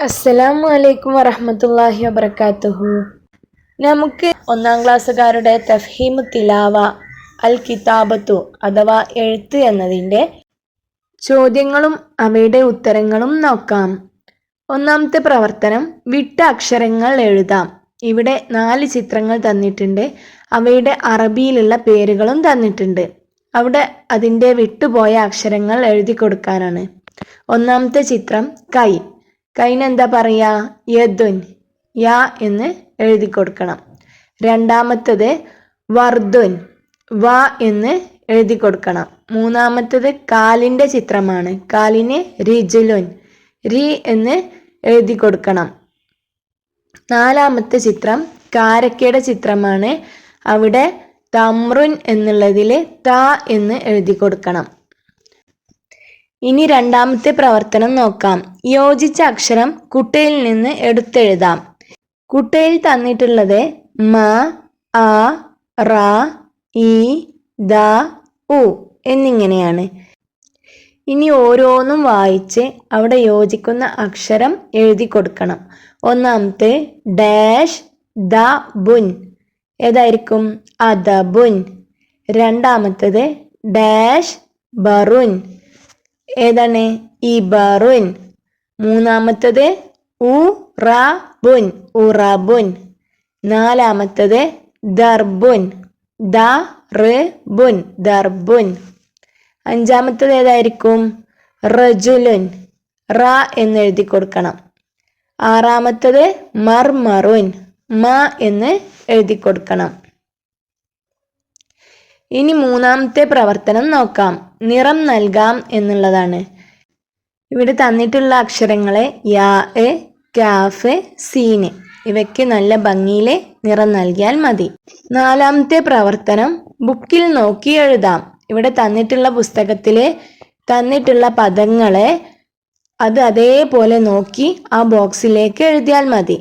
അസ്സലാമു അലൈക്കും വറഹ്മത്തുള്ളാഹി വബറകാതുഹു. നമുക്ക് ഒന്നാം ക്ലാസ്സുകാരുടെ തഫ്ഹീമു തിലാവ അൽ കിതാബത്തു അഥവാ എഴുത്ത് എന്നതിൻ്റെ ചോദ്യങ്ങളും അവയുടെ ഉത്തരങ്ങളും നോക്കാം. ഒന്നാമത്തെ പ്രവർത്തനം, വിട്ട അക്ഷരങ്ങൾ എഴുതാം. ഇവിടെ 4 ചിത്രങ്ങൾ തന്നിട്ടുണ്ട്. അവയുടെ അറബിയിലുള്ള പേരുകളും തന്നിട്ടുണ്ട്. അവിടെ അതിൻ്റെ വിട്ടുപോയ അക്ഷരങ്ങൾ എഴുതി കൊടുക്കാനാണ്. ഒന്നാമത്തെ ചിത്രം കൈ. കൈന് എന്താ പറയുക? യദുൻ, യാ എന്ന് എഴുതി കൊടുക്കണം. രണ്ടാമത്തത് വർദുൻ, വ എന്ന് എഴുതി കൊടുക്കണം. മൂന്നാമത്തത് കാലിൻ്റെ ചിത്രമാണ്. കാലിന് റിജുലുൻ, രി എന്ന് എഴുതി കൊടുക്കണം. നാലാമത്തെ ചിത്രം കാരക്കയുടെ ചിത്രമാണ്. അവിടെ തമ്രുൻ എന്നുള്ളതിൽ ത എന്ന് എഴുതി കൊടുക്കണം. ഇനി രണ്ടാമത്തെ പ്രവർത്തനം നോക്കാം. യോജിച്ച അക്ഷരം കുട്ടയിൽ നിന്ന് എടുത്തെഴുതാം. കുട്ടയിൽ തന്നിട്ടുള്ളത് മ, ആ, റ, ഈ, ദ, ഉ എന്നിങ്ങനെയാണ്. ഇനി ഓരോന്നും വായിച്ച് അവിടെ യോജിക്കുന്ന അക്ഷരം എഴുതി കൊടുക്കണം. ഒന്നാമത്തെ ഡാഷ് ദ ബുൻ, ഏതായിരിക്കും? അദബുൻ. രണ്ടാമത്തത് ഡാഷ് ബറുൻ, ഏതാണ്? ഇബറുൻ. മൂന്നാമത്തത് ഉറബുൻ, ഉറബുൻ. നാലാമത്തത് ദർബുൻ, ദർബുൻ, ദർബുൻ. അഞ്ചാമത്തത് ഏതായിരിക്കും? റജുലുൻ, റ എന്ന് എഴുതി കൊടുക്കണം. ആറാമത്തത് മർമറുൻ, മ എന്ന് എഴുതി കൊടുക്കണം. ഇനി മൂന്നാമത്തെ പ്രവർത്തനം നോക്കാം. നിറം നൽകാം എന്നുള്ളതാണ്. ഇവിടെ തന്നിട്ടുള്ള അക്ഷരങ്ങളെ യാ, കാഫ്, സീന് ഇവയ്ക്ക് നല്ല ഭംഗിയിൽ നിറം നൽകിയാൽ മതി. നാലാമത്തെ പ്രവർത്തനം, ബുക്കിൽ നോക്കി എഴുതാം. ഇവിടെ തന്നിട്ടുള്ള പുസ്തകത്തിൽ തന്നിട്ടുള്ള പദങ്ങളെ അത് അതേപോലെ നോക്കി ആ ബോക്സിലേക്ക് എഴുതിയാൽ മതി.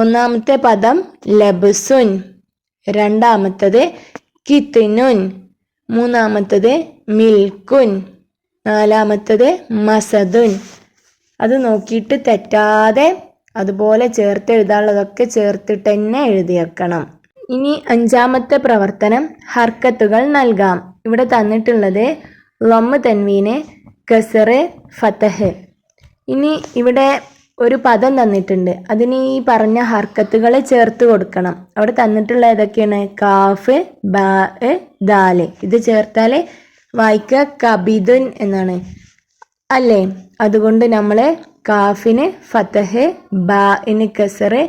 ഒന്നാമത്തെ പദം ലബ്സുൻ, രണ്ടാമത്തത് കിത്നുൻ, മൂന്നാമത്തത് മിൽക്കുൻ, നാലാമത്തത് മസദുൻ. അത് നോക്കിയിട്ട് തെറ്റാതെ അതുപോലെ ചേർത്ത് എഴുതാനുള്ളതൊക്കെ ചേർത്തിട്ട് തന്നെ എഴുതി വെക്കണം. ഇനി അഞ്ചാമത്തെ പ്രവർത്തനം, ഹർക്കത്തുകൾ നൽകാം. ഇവിടെ തന്നിട്ടുള്ളത് ലമ്മ്, തൻവീന്, കസറ്, ഫതഹ്. ഇനി ഇവിടെ ഒരു പദം തന്നിട്ടുണ്ട്. അതിന് ഈ പറഞ്ഞ ഹർക്കത്തുകൾ ചേർത്ത് കൊടുക്കണം. അവിടെ തന്നിട്ടുള്ള ഏതൊക്കെയാണ്? കാഫ്, ബാ, ദാല്. ഇത് ചേർത്താൽ വായിക്കുക കബിദുൻ എന്നാണ് അല്ലേ? അതുകൊണ്ട് നമ്മൾ കാഫിന് ഫതഹ്, ബാഇന് കസറ്,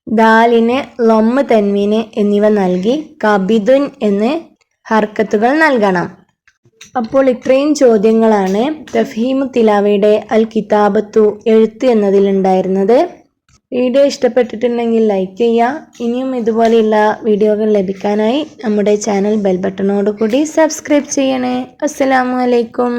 ദാലിന് ലമ്മ്, തൻവീന് എന്നിവ നൽകി കബിദുൻ എന്ന് ഹർക്കത്തുകൾ നൽകണം. അപ്പോൾ ഇത്രയും ചോദ്യങ്ങളാണ് തഫ്ഹീമു തിലാവയുടെ അൽ കിതാബത്തു എഴുത്ത് എന്നതിലുണ്ടായിരുന്നത്. വീഡിയോ ഇഷ്ടപ്പെട്ടിട്ടുണ്ടെങ്കിൽ ലൈക്ക് ചെയ്യുക. ഇനിയും ഇതുപോലെയുള്ള വീഡിയോകൾ ലഭിക്കാനായി നമ്മുടെ ചാനൽ ബെൽ ബട്ടണോട് കൂടി സബ്സ്ക്രൈബ് ചെയ്യണേ. അസ്സലാമു അലൈക്കും.